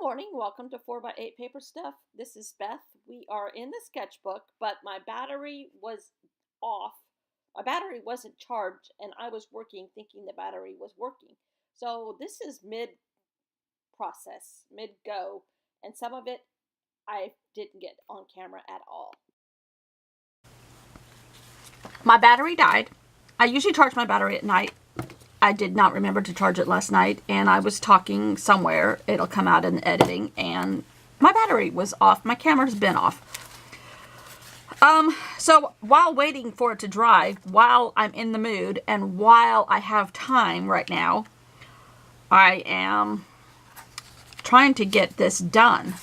Morning, welcome to 4 by 8 Paper Stuff. This is Beth. We are in the sketchbook, but my battery was off. My battery wasn't charged, and I was working thinking the battery was working. So this is mid process, mid go, and some of it I didn't get on camera at all. My battery died. I usually charge my battery at night. I did not remember to charge it last night, and I was talking somewhere. It'll come out in editing, and my battery was off. My camera's been off. So while waiting for it to dry, while I'm in the mood, and while I have time right now, I am trying to get this done.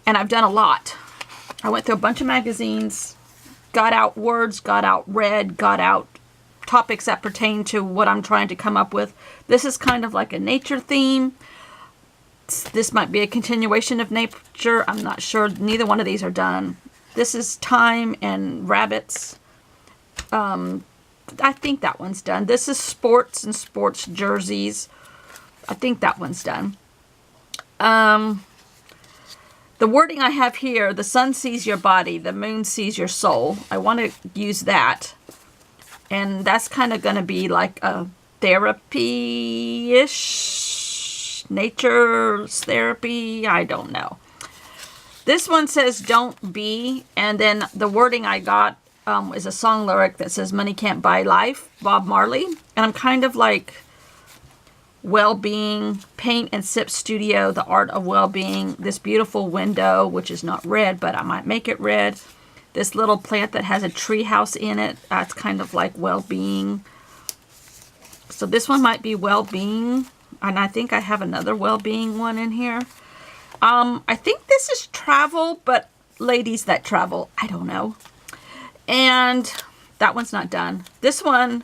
And I've done a lot. I went through a bunch of magazines, got out words, got out red, got out topics that pertain to what I'm trying to come up with. This is kind of like a nature theme. This might be a continuation of nature. I'm not sure. Neither one of these are done. This is time and rabbits. I think that one's done. This is sports and sports jerseys. I think that one's done. The wording I have here, the sun sees your body, the moon sees your soul. I want to use that. And that's kind of going to be like a therapy-ish, nature's therapy, I don't know. This one says, don't be, and then the wording I got is a song lyric that says, money can't buy life, Bob Marley. And I'm kind of like well-being, paint and sip studio, the art of well-being, this beautiful window, which is not red, but I might make it red. This little plant that has a tree house in it, it's kind of like well-being. So this one might be well-being. And I think I have another well-being one in here. I think this is travel, but ladies that travel, I don't know. And that one's not done. This one,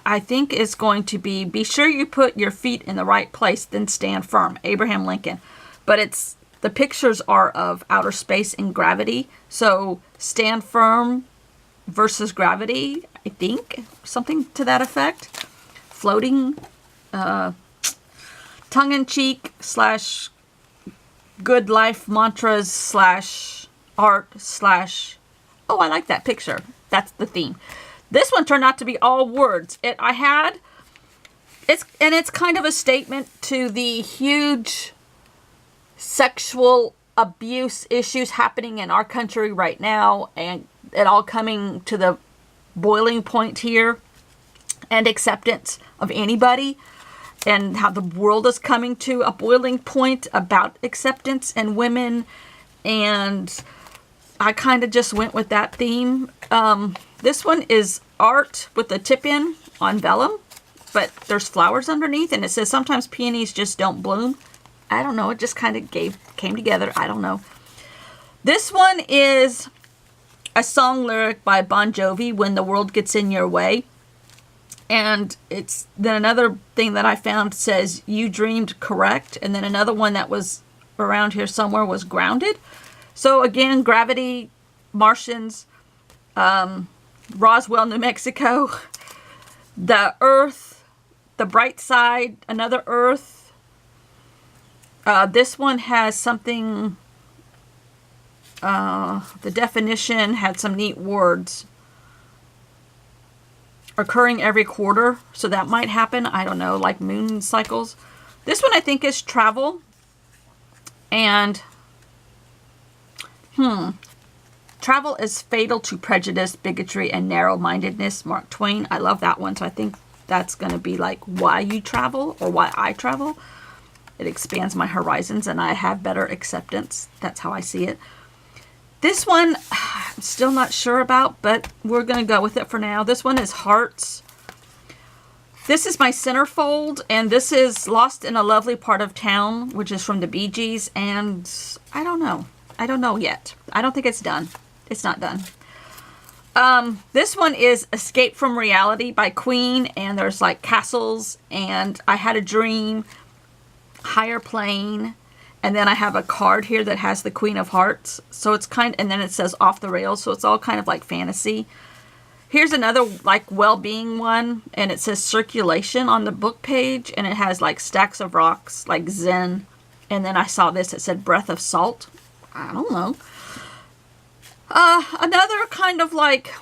I think is going to be sure you put your feet in the right place, then stand firm. Abraham Lincoln. But the pictures are of outer space and gravity. So stand firm versus gravity, I think. Something to that effect. Floating, tongue-in-cheek / good life mantras / art / oh, I like that picture. That's the theme. This one turned out to be all words. It's kind of a statement to the huge sexual abuse issues happening in our country right now, and it all coming to the boiling point here, and acceptance of anybody, and how the world is coming to a boiling point about acceptance and women. And I kind of just went with that theme. This one is art with a tip-in on vellum, but there's flowers underneath, and it says sometimes peonies just don't bloom. I don't know. It just kind of came together. I don't know. This one is a song lyric by Bon Jovi, When the World Gets in Your Way. And it's then another thing that I found says, you dreamed correct. And then another one that was around here somewhere was grounded. So again, gravity, Martians, Roswell, New Mexico, the earth, the bright side, another earth. This one has something, the definition had some neat words. Occurring every quarter, so that might happen. I don't know, like moon cycles. This one I think is travel. And, travel is fatal to prejudice, bigotry, and narrow-mindedness. Mark Twain. I love that one, so I think that's going to be like why you travel or why I travel. It expands my horizons and I have better acceptance. That's how I see it. This one, I'm still not sure about, but we're going to go with it for now. This one is hearts. This is my centerfold, and this is Lost in a Lovely Part of Town, which is from the Bee Gees, and I don't know. I don't know yet. I don't think it's done. It's not done. This one is Escape from Reality by Queen, and there's like castles, and I Had a Dream, Higher Plane, and then I have a card here that has the Queen of Hearts. So it's and then it says Off the Rails, so it's all kind of like fantasy. Here's another like well-being one, and it says circulation on the book page, and it has like stacks of rocks, like Zen And then I saw this, it said breath of salt. I don't know. Another kind of like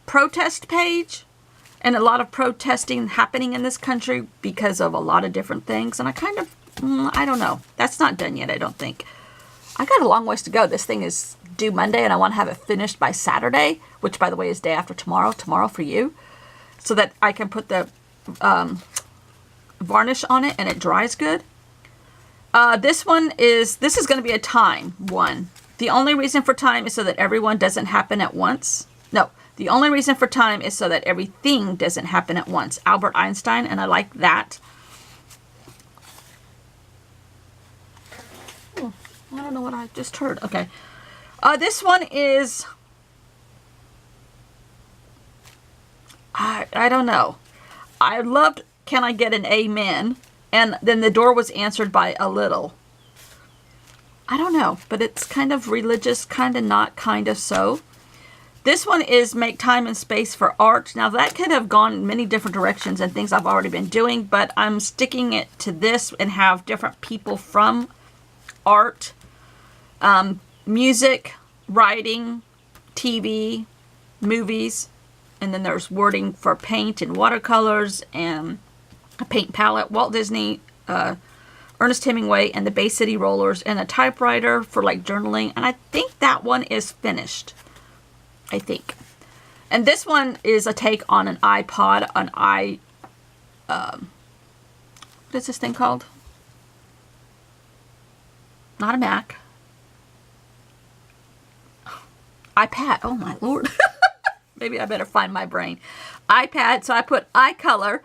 protest page. And a lot of protesting happening in this country because of a lot of different things. And I kind of, I don't know. That's not done yet, I don't think. I got a long ways to go. This thing is due Monday and I want to have it finished by Saturday, which by the way is day after tomorrow for you, so that I can put the varnish on it and it dries good. This is going to be a time one. The only reason for time is so that everyone doesn't happen at once. No, the only reason for time is so that everything doesn't happen at once. Albert Einstein, and I like that. Oh, I don't know what I just heard. Okay. This one is, I don't know. I loved Can I Get an Amen? And then the door was answered by a little. I don't know, but it's kind of religious, kind of not, kind of so. This one is Make Time and Space for Art. Now that could have gone many different directions and things I've already been doing, but I'm sticking it to this and have different people from art, music, writing, TV, movies, and then there's wording for paint and watercolors and a paint palette, Walt Disney, Ernest Hemingway, and the Bay City Rollers, and a typewriter for like journaling. And I think that one is finished. I think. And this one is a take on an iPod, what is this thing called? Not a Mac. iPad. Oh my Lord. Maybe I better find my brain. iPad. So I put iColor,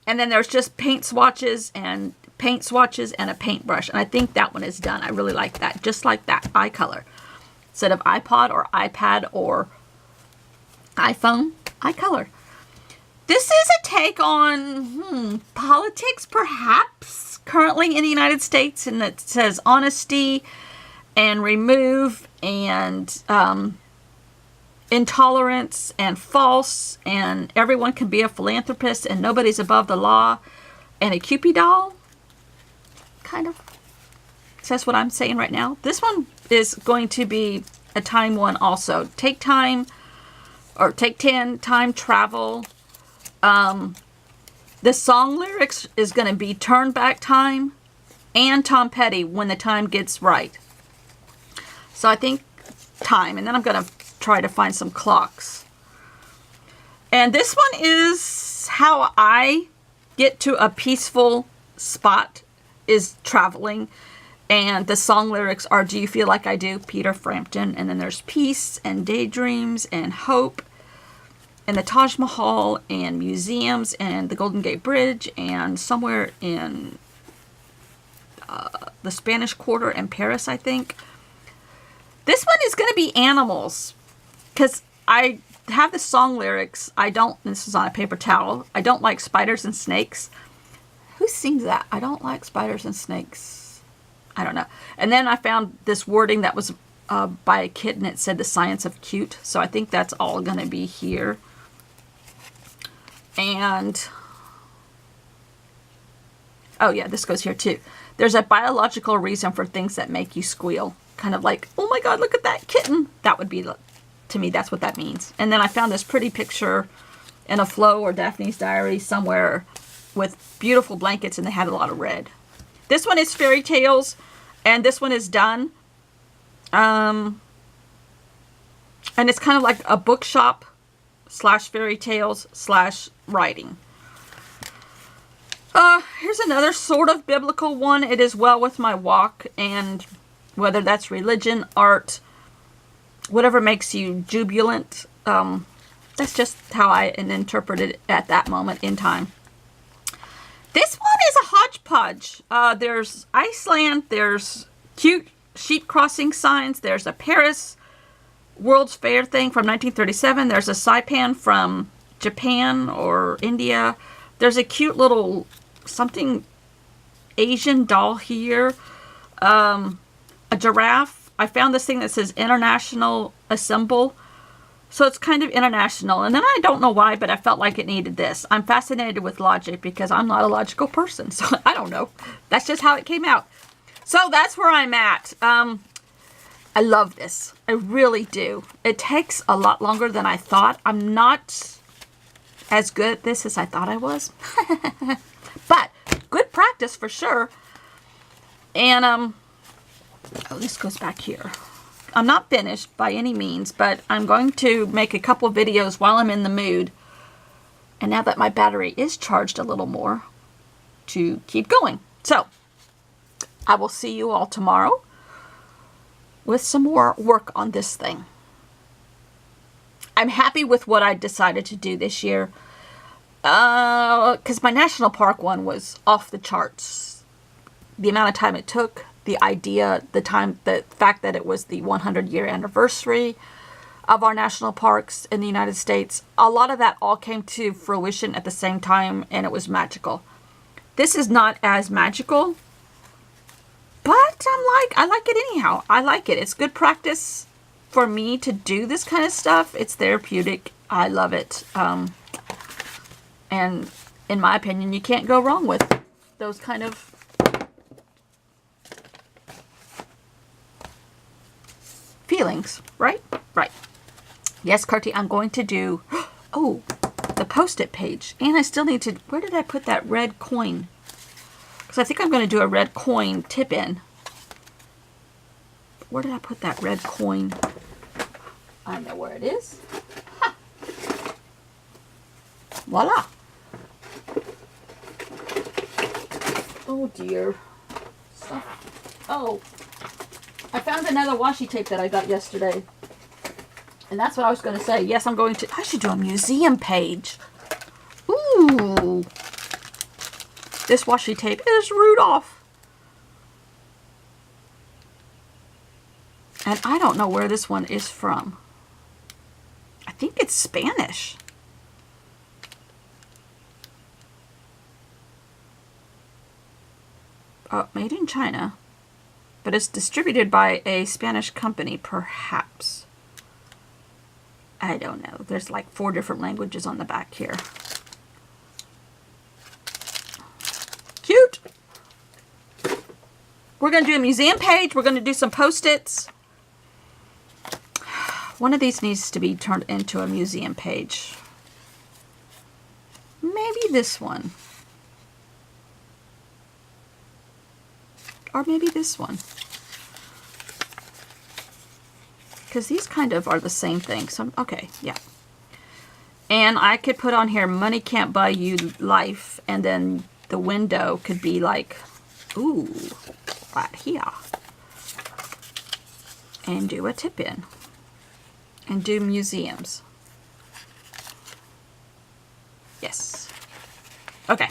and then there's just paint swatches and a paintbrush. And I think that one is done. I really like that. Just like that, iColor. Instead of iPod or iPad or iPhone, iColor. This is a take on politics, perhaps, currently in the United States. And it says honesty and remove and intolerance and false, and everyone can be a philanthropist and nobody's above the law, and a Cupid doll. Kind of says what I'm saying right now. This one is going to be a time one also. Take time, or take 10, time travel. The song lyrics is going to be Turn Back Time and Tom Petty, When the Time Gets Right. So I think time, and then I'm going to try to find some clocks. And this one is how I get to a peaceful spot, is traveling. And the song lyrics are Do You Feel Like I Do, Peter Frampton. And then there's peace and daydreams and hope and the Taj Mahal and museums and the Golden Gate Bridge and somewhere in the Spanish Quarter in Paris, I think. This one is going to be animals, because I have the song lyrics. This is on a paper towel. I don't like spiders and snakes. Who sings that? I don't like spiders and snakes. I don't know. And then I found this wording that was by a kid, and it said the science of cute. So I think that's all going to be here. And, oh yeah, this goes here too. There's a biological reason for things that make you squeal. Kind of like, oh my God, look at that kitten. That would be, to me, that's what that means. And then I found this pretty picture in a Flo or Daphne's Diary somewhere with beautiful blankets, and they had a lot of red. This one is fairy tales, and this one is done. And it's kind of like a bookshop / fairy tales / writing. Here's another sort of biblical one. It is well with my walk, and whether that's religion, art, whatever makes you jubilant. That's just how I interpret it at that moment in time. This one is a hodgepodge. There's Iceland, there's cute sheep crossing signs, there's a Paris World's Fair thing from 1937, there's a saipan from Japan or India, there's a cute little something Asian doll here, a giraffe. I found this thing that says International Assemble. So it's kind of international. And then I don't know why, but I felt like it needed this. I'm fascinated with logic because I'm not a logical person. So I don't know. That's just how it came out. So that's where I'm at. I love this. I really do. It takes a lot longer than I thought. I'm not as good at this as I thought I was. But good practice for sure. And, oh, this goes back here. I'm not finished by any means, but I'm going to make a couple videos while I'm in the mood. And now that my battery is charged a little more, to keep going. So, I will see you all tomorrow with some more work on this thing. I'm happy with what I decided to do this year. Because my national park one was off the charts. The amount of time it took, the idea, the fact that it was the 100-year anniversary of our national parks in the United States, a lot of that all came to fruition at the same time, and it was magical. This is not as magical, but I like it anyhow. I like it. It's good practice for me to do this kind of stuff. It's therapeutic. I love it. And in my opinion, you can't go wrong with those kind of feelings, right? Right. Yes, Carty, I'm going to do, oh, the Post-it page. And I still need to, where did I put that red coin? Because I think I'm going to do a red coin tip in. Where did I put that red coin? I know where it is. Ha. Voila. Oh dear. Oh, I found another washi tape that I got yesterday. And that's what I was going to say. Yes, I should do a museum page. Ooh. This washi tape is Rudolph. And I don't know where this one is from. I think it's Spanish. Made in China. But it's distributed by a Spanish company, perhaps. I don't know. There's like 4 different languages on the back here. Cute. We're going to do a museum page. We're going to do some Post-its. One of these needs to be turned into a museum page. Maybe this one. Or maybe this one. Because these kind of are the same thing. So, okay, yeah. And I could put on here, money can't buy you life. And then the window could be like, ooh, right here. And do a tip in. And do museums. Yes. Okay.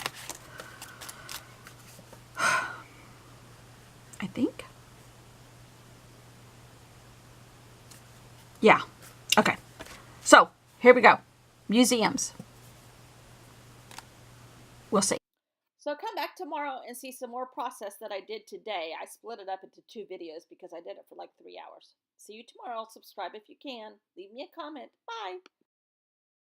I think. Yeah. Okay. So, here we go. Museums. We'll see. So come back tomorrow and see some more process that I did today. I split it up into 2 videos because I did it for like 3 hours. See you tomorrow. Subscribe if you can. Leave me a comment. Bye.